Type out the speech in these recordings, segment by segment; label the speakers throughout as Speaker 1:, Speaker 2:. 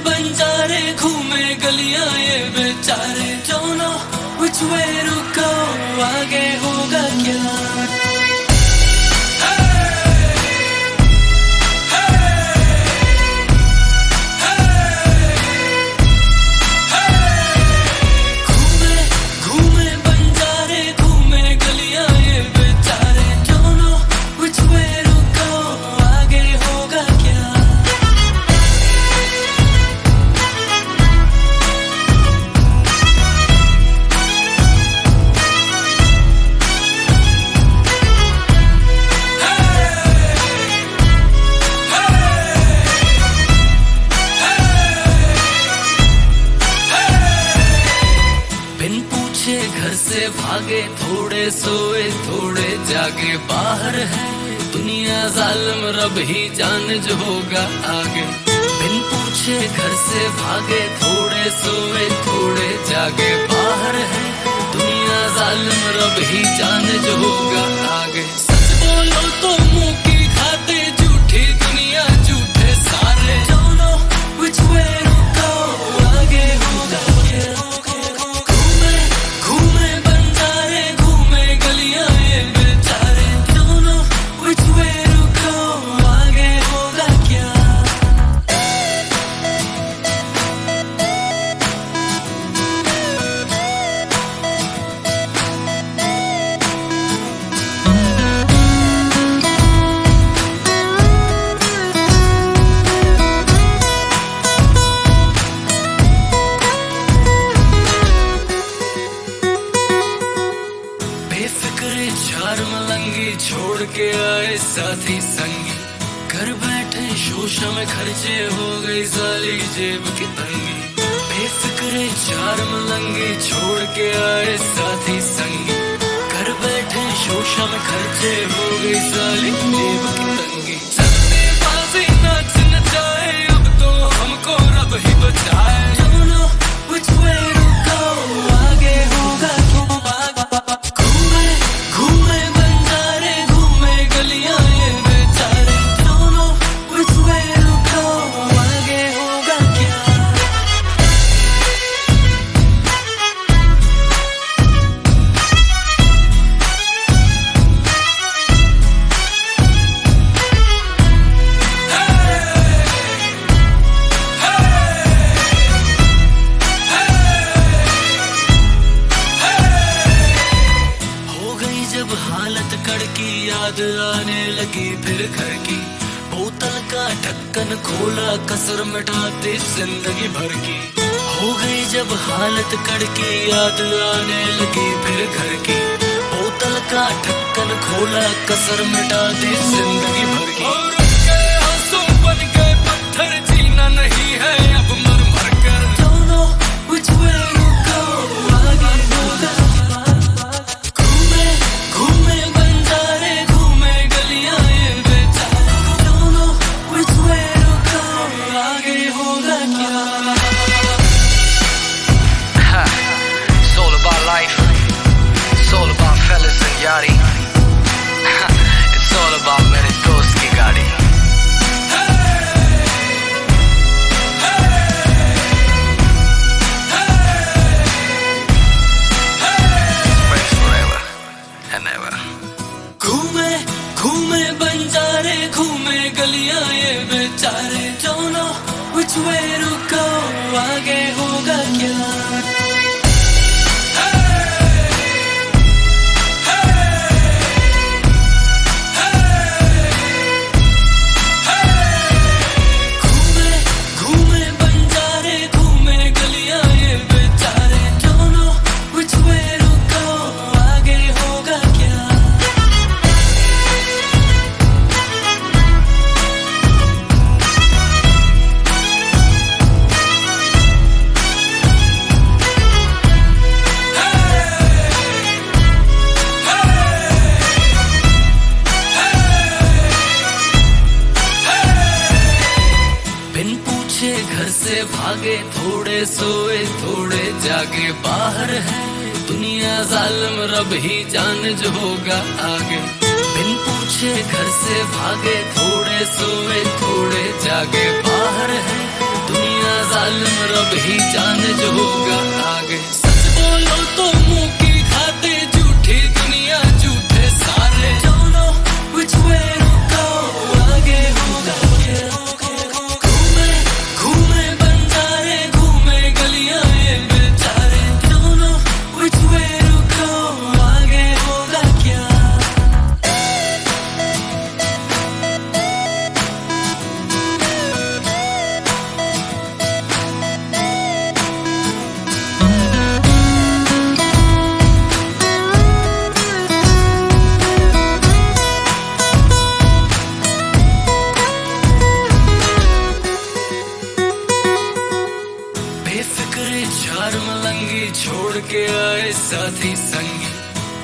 Speaker 1: बंजारे घूमे गलियां ये बेचारे, don't know which way to go, आगे होगा क्या। घर से भागे, थोड़े सोए थोड़े जागे, बाहर है दुनिया जालिम, रब ही जाने जो होगा आगे। बिन पूछे घर से भागे, थोड़े सोए थोड़े जागे, बाहर है दुनिया जालिम, रब ही जाने जो होगा आगे। सच बोलो तो मुंह की खाते, झूठी दुनिया झूठे सारे, don't know which way to go, आगे होगा क्या। चार मलंगी छोड़ के आए साथी संगी, घर बैठे शोशा में खर्चे, हो गई साली जेब की तंगी। बेफिक्रे चार मलंगी छोड़ के आए साथी संगी, घर बैठे शोशा में खर्चे, हो गई साली जेब की तंगी। सत्तेबाजी नाच नचाए, अब तो हमको रब ही बचाए, don't know which way to go, आगे होगा हालत कड़की, याद आने लगी फिर घर की, बोतल का ढक्कन खोला, कसर मिटाते जिंदगी भर की। हो गई जब हालत कड़की, याद आने लगी फिर घर की, बोतल का ढक्कन खोला, कसर मिटाते जिंदगी भर की। और उनके आंसू बन गए पत्थर, जीना नहीं है अब मर मर कर, don't know which way to go, आगे होगा।
Speaker 2: It's all about मेरे दोस्त की गाड़ी। Friends forever and ever।
Speaker 1: घूमे घूमे बंजारे, घूमे गलियां ये बेचारे, don't know which way to go, आगे होगा क्या। घर से भागे, थोड़े सोए थोड़े जागे, बाहर है दुनिया जालिम, रब ही जाने जो होगा आगे। बिन पूछे घर से भागे, थोड़े सोए थोड़े जागे, बाहर है दुनिया दुनिया जालिम रब ही जाने जो होगा आगे। सच बोलो तो मुंह की खाते, झूठी दुनिया झूठे सारे। Don't know which way to go, आगे होगा क्या? घूमे घूमे बंजारे, घूमे गलियां ये बेचारे। Don't know which way to go, आगे होगा क्या? बेफिक्रे चार मलंगी छोड़ के आए साथी संगी।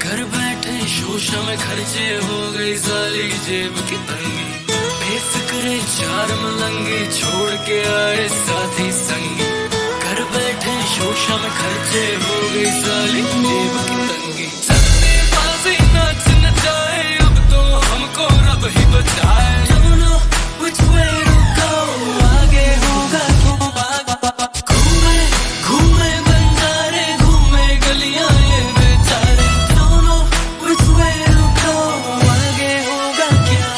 Speaker 1: घर बैठे शोशा में खर्चे हो गई सारी जेब की तंगी। बेफिक्रे चार मलंगी छोड़ के आए साथी संगी। घर बैठे शोशा में खर्चे हो गई सारी जेब की तंगी। सन्नेबाजी नाच नचाए, अब तो हमको रब ही बचाए। Don't know which way to go, आगे होगा क्या? घूमे घूमे बंजारे, घूमे गलियां ये बेचारे। Don't know which way to go, आगे होगा क्या?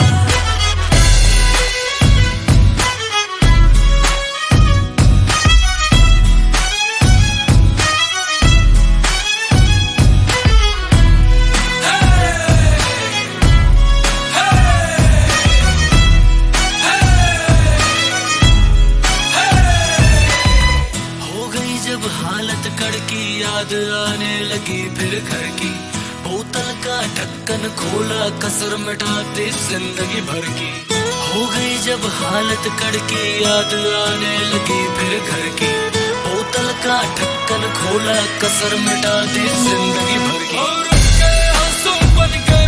Speaker 1: हो गई जब हालत कड़की, याद आने लगी फिर घर की। बोतल का ढक्कन खोला, कसर मिटाते जिंदगी भर की। हो गई जब हालत कड़की, याद आने लगी फिर घर की। बोतल का ढक्कन खोला, कसर मिटाते जिंदगी भर की। और उनके आंसू बन गए